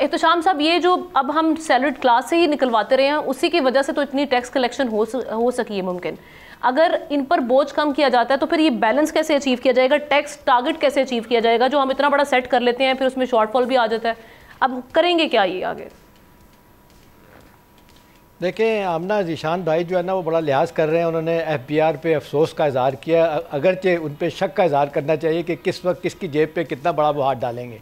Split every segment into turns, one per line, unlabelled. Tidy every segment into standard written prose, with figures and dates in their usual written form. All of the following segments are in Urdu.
احتشام صاحب یہ جو اب ہم سیلریڈ کلاس سے ہی نکلواتے رہے ہیں اسی کی وجہ سے تو اتنی ٹیکس کلیکشن ہو سکی ہے ممکن. اگر ان پر بوجھ کم کیا جاتا ہے تو پھر یہ بیلنس کیسے اچیو کیا جائے گا, ٹیکس ٹارگٹ کیسے اچیو کیا جائے گا جو ہم اتنا بڑا سیٹ کر لیتے ہیں پھر اس میں شارٹ فال بھی آ جاتا ہے. اب کریں گے کیا یہ آگے؟
دیکھیں آمنہ ذیشان بھائی جو ہے نا وہ بڑا لحاظ کر رہے ہیں, انہوں نے ایف بی آر پہ افسوس کا اظہار کیا, اگرچہ ان پہ شک کا اظہار کرنا چاہیے کہ کس وقت کس کی جیب پہ کتنا بڑا وہ ہاتھ ڈالیں گے.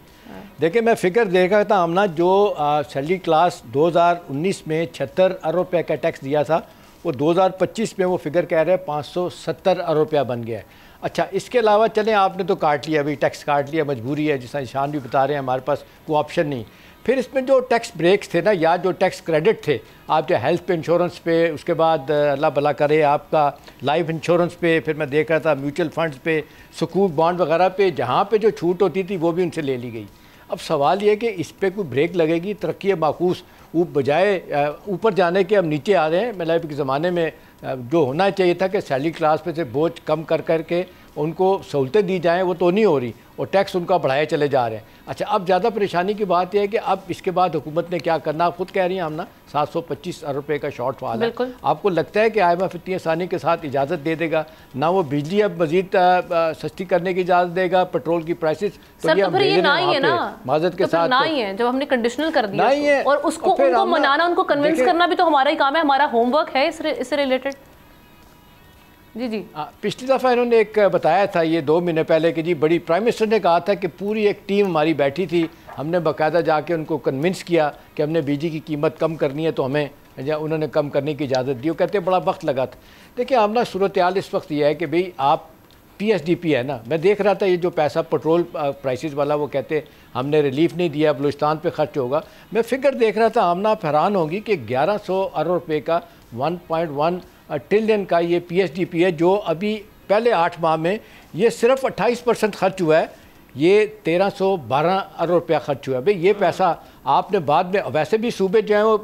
دیکھیں میں فگر دیکھا تھا آمنہ, جو سیلری کلاس 2019 میں 76 ارب روپے کا ٹیکس دیا تھا وہ 2025 میں وہ فگر کہہ رہے ہیں 570 ارب روپیہ بن گیا ہے. اچھا اس کے علاوہ چلیں آپ نے تو کاٹ لیا, ابھی ٹیکس کاٹ لیا, مجبوری ہے, جس طرح ذیشان بھی بتا رہے ہیں ہمارے پاس کوئی آپشن نہیں. پھر اس میں جو ٹیکس بریکس تھے نا یا جو ٹیکس کریڈٹ تھے, آپ جو ہیلتھ پہ انشورنس پہ, اس کے بعد اللہ بھلا کرے آپ کا لائف انشورنس پہ, پھر میں دیکھ رہا تھا میوچل فنڈز پہ, سکوک بانڈ وغیرہ پہ, جہاں پہ جو چھوٹ ہوتی تھی وہ بھی ان سے لے لی گئی. اب سوال یہ کہ اس پہ کوئی بریک لگے گی, ترقی معکوس بجائے اوپر جانے کے ہم نیچے آ رہے ہیں. مطلب کے زمانے میں جو ہونا چاہیے تھا کہ سیلری کلاس پہ سے بوجھ کم کر کے ان کو سہولتیں دی جائیں وہ تو نہیں ہو رہی, اور ٹیکس ان کا بڑھائے چلے جا رہے ہیں. اچھا اب زیادہ پریشانی کی بات یہ ہے کہ اب اس کے بعد حکومت نے کیا کرنا, آپ خود کہہ رہی ہیں ہم نا 725 ارب روپے کا شارٹ فال ہے. آپ کو لگتا ہے کہ آئی ایم ایف اتنی آسانی کے ساتھ اجازت دے دے گا؟ نہ وہ بجلی اب مزید سستی کرنے کی اجازت دے گا, پیٹرول کی پرائسز تو یہ نہ ہی ہے نا, معذرت کے ساتھ
نہ ہی ہے. جب ہم نے کنڈیشنل کر دیا اور اس کو ان کو منانا, ان کو کنونس کرنا بھی تو ہمارا ہی کام ہے, ہمارا ہوم ورک ہے اس سے ریلیٹڈ. جی
پچھلی دفعہ انہوں نے ایک بتایا تھا یہ 2 مہینے پہلے کہ جی بڑی پرائم منسٹر نے کہا تھا کہ پوری ایک ٹیم ہماری بیٹھی تھی, ہم نے باقاعدہ جا کے ان کو کنونس کیا کہ ہم نے بجلی کی قیمت کم کرنی ہے تو ہمیں, انہوں نے کم کرنے کی اجازت دی. وہ کہتے ہیں بڑا وقت لگا تھا. دیکھیں آمنہ صورتحال اس وقت یہ ہے کہ بھئی آپ پی ایس ڈی پی ہے نا, میں دیکھ رہا تھا یہ جو پیسہ پیٹرول پرائسز والا وہ کہتے ہیں ہم نے ریلیف نہیں دیا, بلوچستان پہ خرچ ہوگا. میں فگر دیکھ رہا تھا آمنہ, آپ حیران ہوگی کہ 1100 ارب روپے کا 1.1 ٹریلین کا یہ پی ایس ڈی پی ہے, جو ابھی پہلے 8 ماہ میں یہ صرف 28% خرچ ہوا ہے, یہ 1312 ارب روپیہ خرچ ہوا ہے. بھئی یہ پیسہ آپ نے بعد میں, ویسے بھی صوبے جو ہیں وہ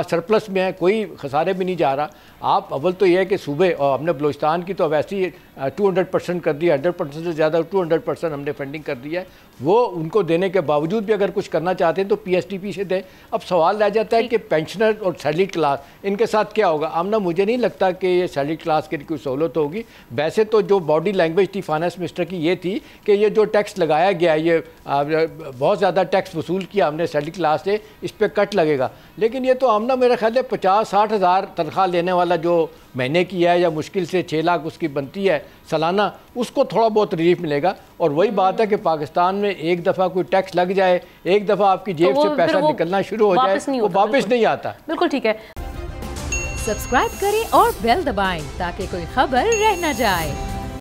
سرپلس میں ہیں, کوئی خسارے بھی نہیں جا رہا. آپ اول تو یہ ہے کہ صوبے, اور ہم نے بلوچستان کی تو ویسے ہی 200% کر دیا, 100% سے زیادہ 200% ہم نے فنڈنگ کر دی ہے. وہ ان کو دینے کے باوجود بھی اگر کچھ کرنا چاہتے ہیں تو پی ایس ٹی پی سے دیں. اب سوال رہ جاتا ہے کہ پینشنر اور سیلری کلاس ان کے ساتھ کیا ہوگا. آمنہ مجھے نہیں لگتا کہ یہ سیلری کلاس کے لیے کوئی سہولت ہوگی. ویسے تو جو باڈی لینگویج تھی فائنانس منسٹر کی یہ تھی کہ یہ جو ٹیکس لگایا گیا, یہ بہت زیادہ ٹیکس وصول کیا ہم نے سیلری کلاس سے, اس پہ کٹ لگے گا. لیکن یہ تو آمنہ میرا خیال ہے 50-60 ہزار تنخواہ لینے والا جو مہینے کی ہے یا مشکل سے 6 لاکھ اس کی بنتی ہے سالانہ, اس کو تھوڑا بہت ریلیف ملے گا. اور وہی بات ہے کہ پاکستان میں ایک دفعہ کوئی ٹیکس لگ جائے, ایک دفعہ آپ کی جیب سے پیسہ نکلنا شروع ہو جائے, وہ واپس نہیں آتا.
بالکل ٹھیک ہے.
سبسکرائب کریں اور بیل دبائیں تاکہ کوئی خبر رہ نہ جائے.